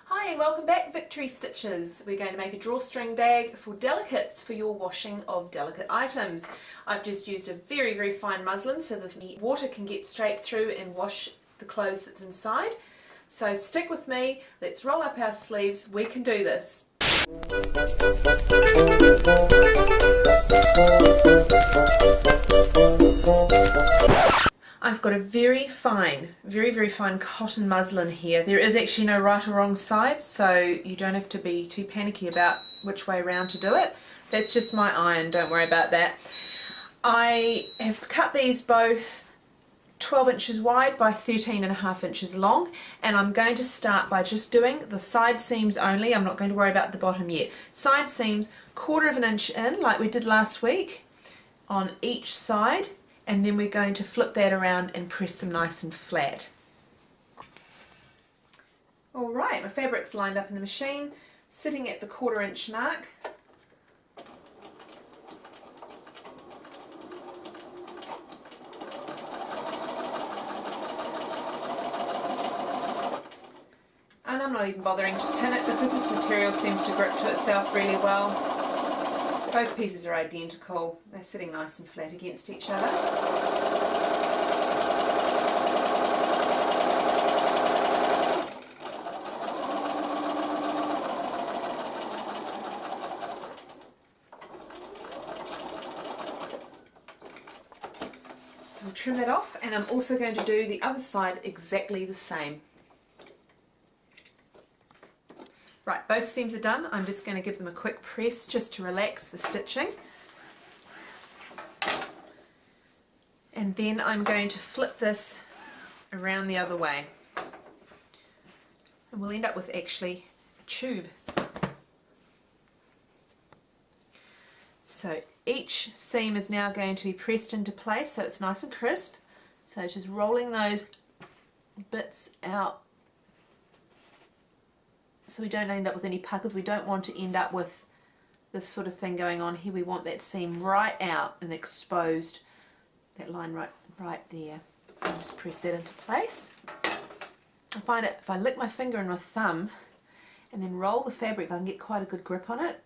Hi and welcome back, Victory Stitches. We're going to make a drawstring bag for delicates for your washing of delicate items. I've just used a very fine muslin so that the water can get straight through and wash the clothes that's inside. So stick with me, let's roll up our sleeves, we can do this. I've got a very fine cotton muslin here. There is actually no right or wrong side, so you don't have to be too panicky about which way around to do it. That's just my iron, don't worry about that. I have cut these both 12 inches wide by 13.5 inches long, and I'm going to start by just doing the side seams only. I'm not going to worry about the bottom yet. Side seams, 1/4 of an inch in like we did last week on each side, and then we're going to flip that around and press them nice and flat. Alright, my fabric's lined up in the machine, sitting at the 1/4 inch mark. And I'm not even bothering to pin it because this material seems to grip to itself really well. Both pieces are identical, they're sitting nice and flat against each other. I'll trim that off, and I'm also going to do the other side exactly the same. Right, both seams are done. I'm just going to give them a quick press just to relax the stitching. And then I'm going to flip this around the other way. And we'll end up with actually a tube. So each seam is now going to be pressed into place so it's nice and crisp. So just rolling those bits out so we don't end up with any puckers. We don't want to end up with this sort of thing going on here. We want that seam right out and exposed, that line right there. And just press that into place. I find it, if I lick my finger and my thumb and then roll the fabric, I can get quite a good grip on it.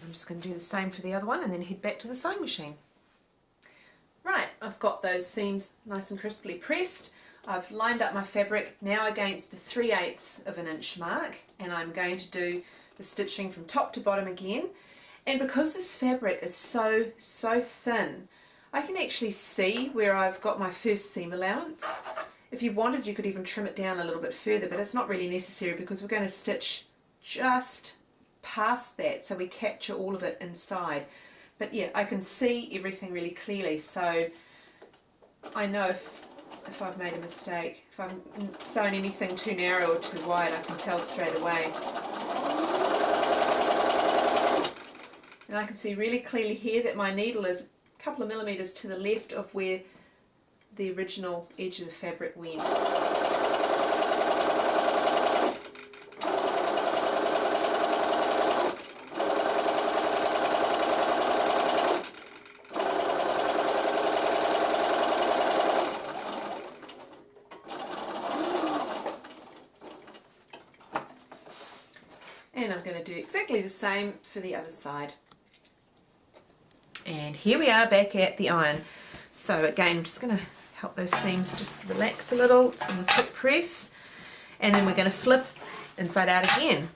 I'm just going to do the same for the other one and then head back to the sewing machine. Right, I've got those seams nice and crisply pressed. I've lined up my fabric now against the 3/8 of an inch mark, and I'm going to do the stitching from top to bottom again. And because this fabric is so thin, I can actually see where I've got my first seam allowance. If you wanted, you could even trim it down a little bit further, but it's not really necessary because we're going to stitch just past that so we capture all of it inside. But yeah, I can see everything really clearly, so I know if I've made a mistake. If I've sewn anything too narrow or too wide, I can tell straight away. And I can see really clearly here that my needle is a couple of millimeters to the left of where the original edge of the fabric went. And I'm going to do exactly the same for the other side. And here we are back at the iron. So again, I'm just going to help those seams just relax a little. Just going to quick press, and then we're going to flip inside out again.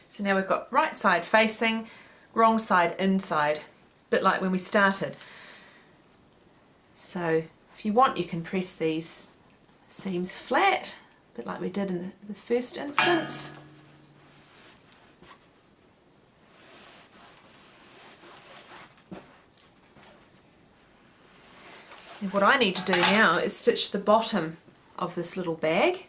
So now we've got right side facing, wrong side inside, a bit like when we started. So if you want, you can press these seams flat, a bit like we did in the first instance. And what I need to do now is stitch the bottom of this little bag,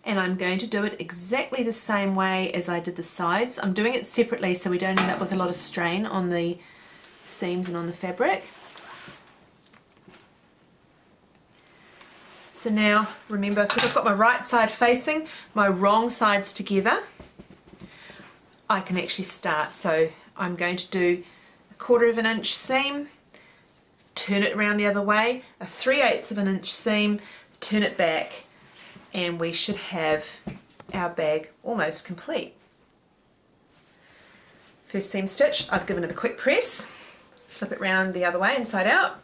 and I'm going to do it exactly the same way as I did the sides. I'm doing it separately so we don't end up with a lot of strain on the seams and on the fabric. So now remember, because I've got my right side facing, my wrong sides together, I can actually start. So I'm going to do a 1/4 inch seam, turn it around the other way, a 3/8 inch seam, turn it back, and we should have our bag almost complete. First seam stitch, I've given it a quick press, flip it round the other way, inside out.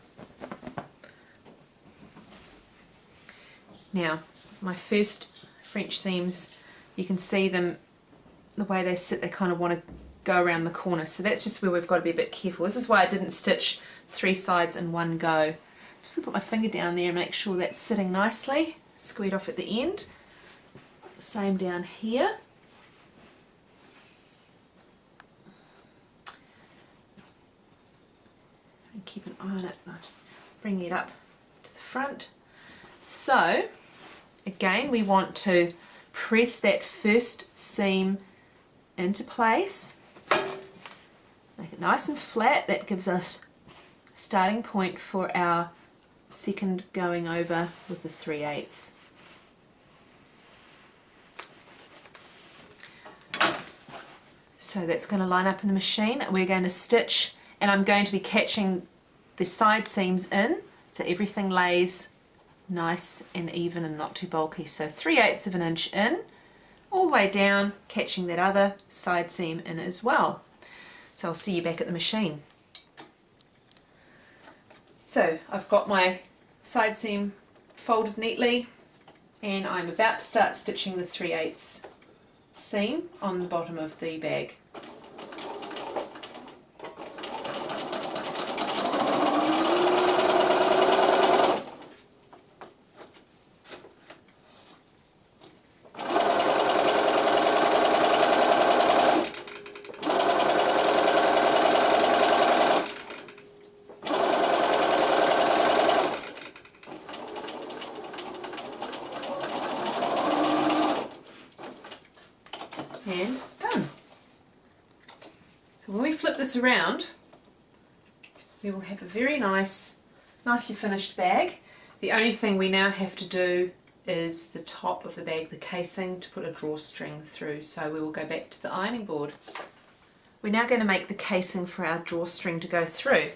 Now, my first French seams, you can see them, the way they sit, they kind of want to go around the corner. So that's just where we've got to be a bit careful. This is why I didn't stitch 3 sides in one go. I'm just going to put my finger down there and make sure that's sitting nicely. Square it off at the end. Same down here. And keep an eye on it. I'll just bring it up to the front. So again, we want to press that first seam into place, make it nice and flat. That gives us a starting point for our second going over with the 3/8. So that's going to line up in the machine. We're going to stitch, and I'm going to be catching the side seams in so everything lays nice and even and not too bulky. So 3/8 inch in, all the way down, catching that other side seam in as well. So I'll see you back at the machine. So I've got my side seam folded neatly, and I'm about to start stitching the 3/8 seam on the bottom of the bag. And done. So when we flip this around, we will have a very nicely finished bag. The only thing we now have to do is the top of the bag, the casing, to put a drawstring through. So we will go back to the ironing board. We're now going to make the casing for our drawstring to go through.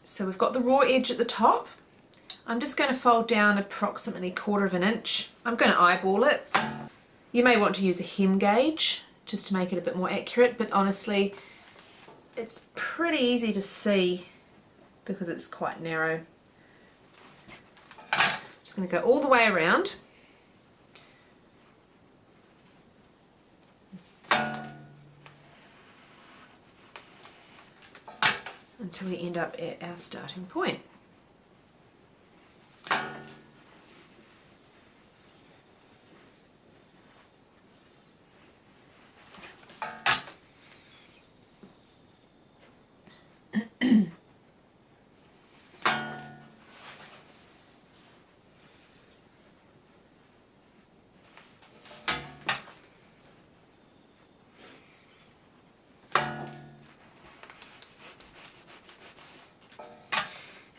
So we've got the raw edge at the top. I'm just going to fold down approximately 1/4 inch. I'm going to eyeball it. You may want to use a hem gauge just to make it a bit more accurate, but honestly it's pretty easy to see because it's quite narrow. I'm just going to go all the way around. Until we end up at our starting point.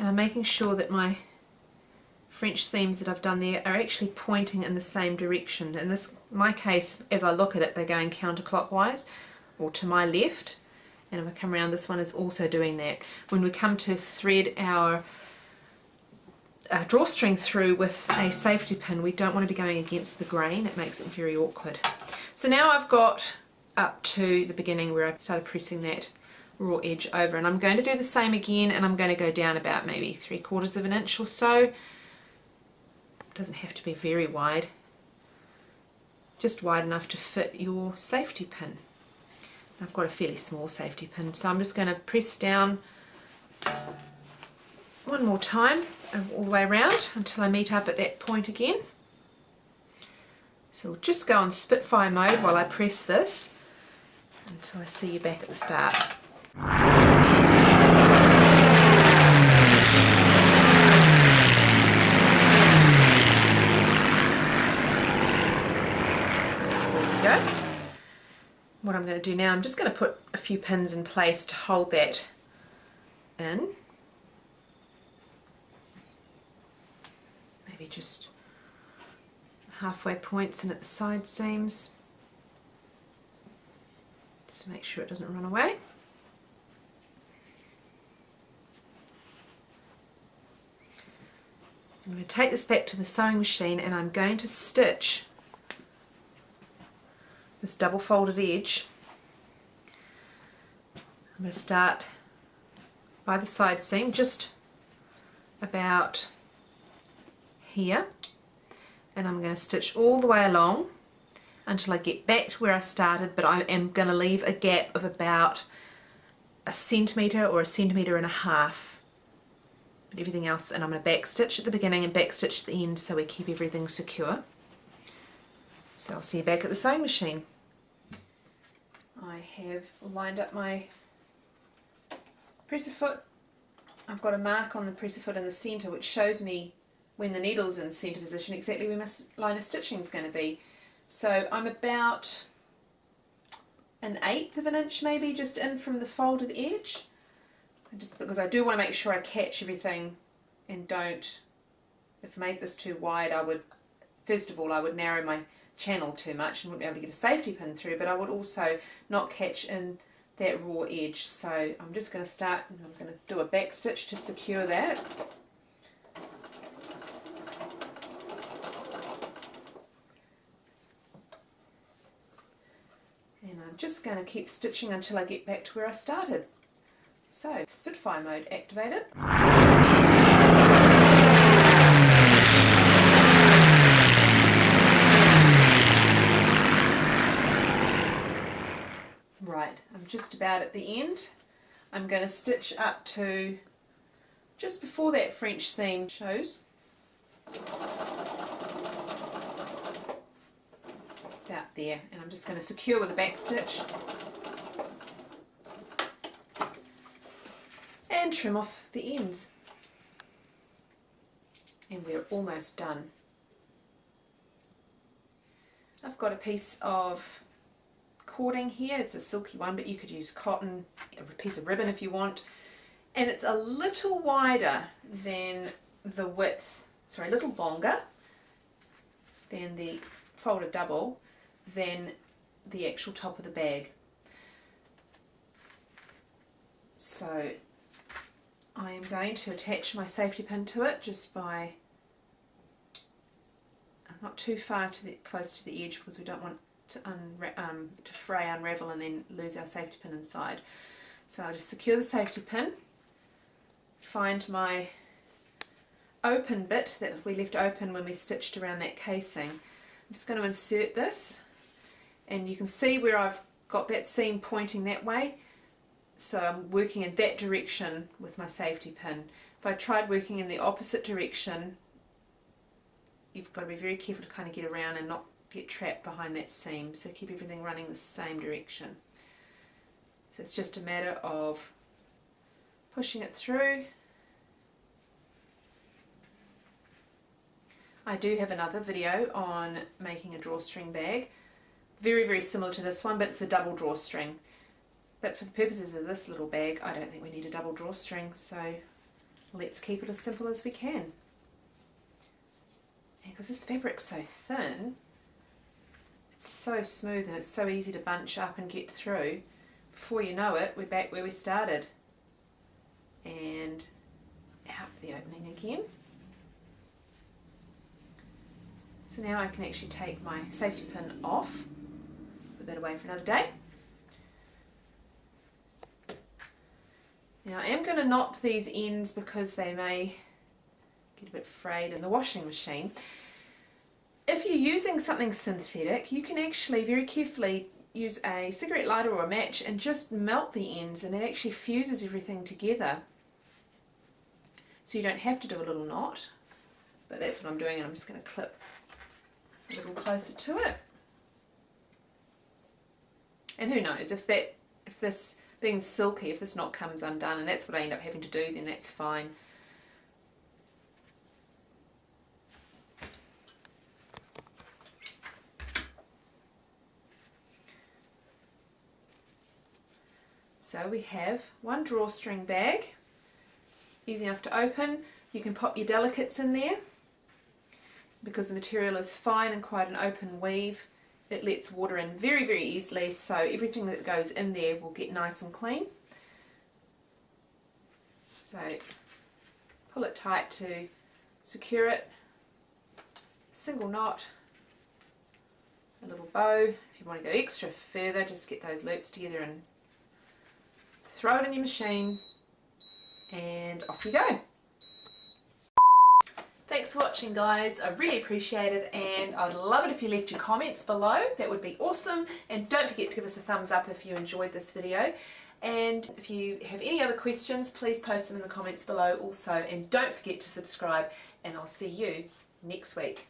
And I'm making sure that my French seams that I've done there are actually pointing in the same direction. In my case, as I look at it, they're going counterclockwise or to my left, and if I come around, this one is also doing that. When we come to thread our drawstring through with a safety pin, we don't want to be going against the grain. It makes it very awkward. So now I've got up to the beginning where I started pressing that raw edge over, and I'm going to do the same again, and I'm going to go down about maybe 3/4 inch or so. It doesn't have to be very wide, just wide enough to fit your safety pin. I've got a fairly small safety pin, so I'm just going to press down one more time all the way around until I meet up at that point again. So we'll just go on Spitfire mode while I press this until I see you back at the start. There we go. What I'm going to do now, I'm just going to put a few pins in place to hold that in. just halfway points and at the side seams. Just to make sure it doesn't run away. I'm going to take this back to the sewing machine and I'm going to stitch this double folded edge. I'm going to start by the side seam just about here, and I'm going to stitch all the way along until I get back to where I started, but I am going to leave a gap of about 1 centimetre or 1.5 centimetres, but everything else, and I'm going to back stitch at the beginning and back stitch at the end so we keep everything secure. So I'll see you back at the sewing machine. I have lined up my presser foot. I've got a mark on the presser foot in the centre which shows me when the needle is in the centre position exactly where my line of stitching is going to be. So I'm about 1/8 of an inch maybe just in from the folded edge, just because I do want to make sure I catch everything and don't, if I made this too wide, I would, first of all, I would narrow my channel too much and wouldn't be able to get a safety pin through, but I would also not catch in that raw edge. So I'm just going to start, and I'm going to do a back stitch to secure that. And I'm just going to keep stitching until I get back to where I started. So, Spitfire mode activated. Right, I'm just about at the end. I'm going to stitch up to just before that French seam shows. About there, and I'm just going to secure with a back stitch and trim off the ends, and we're almost done. I've got a piece of cording here. It's a silky one, but you could use cotton, a piece of ribbon if you want, and it's a little wider than the width, sorry, a little longer than the folded double than the actual top of the bag. So I am going to attach my safety pin to it just by, not too far to close to the edge, because we don't want to fray, unravel and then lose our safety pin inside. So I'll just secure the safety pin, find my open bit that we left open when we stitched around that casing. I'm just going to insert this, and you can see where I've got that seam pointing that way, so I'm working in that direction with my safety pin. If I tried working in the opposite direction, you've got to be very careful to kind of get around and not get trapped behind that seam, so keep everything running the same direction. So it's just a matter of pushing it through. I do have another video on making a drawstring bag, very similar to this one, but it's the double drawstring. But for the purposes of this little bag, I don't think we need a double drawstring, so let's keep it as simple as we can. And because this fabric's so thin, it's so smooth and it's so easy to bunch up and get through. Before you know it, we're back where we started. And out the opening again. So now I can actually take my safety pin off, put that away for another day. Now I am going to knot these ends because they may get a bit frayed in the washing machine. If you're using something synthetic, you can actually very carefully use a cigarette lighter or a match and just melt the ends, and it actually fuses everything together. So you don't have to do a little knot, but that's what I'm doing, and I'm just going to clip a little closer to it. And who knows, if this being silky, if this knot comes undone, and that's what I end up having to do, then that's fine. So we have one drawstring bag, easy enough to open. You can pop your delicates in there. because the material is fine and quite an open weave, it lets water in very, very easily, so everything that goes in there will get nice and clean. So pull it tight to secure it, single knot, a little bow. If you want to go extra further, just get those loops together and throw it in your machine, and off you go. Thanks for watching, guys. I really appreciate it, and I'd love it if you left your comments below. That would be awesome. And don't forget to give us a thumbs up if you enjoyed this video. And if you have any other questions, please post them in the comments below also. And don't forget to subscribe, and I'll see you next week.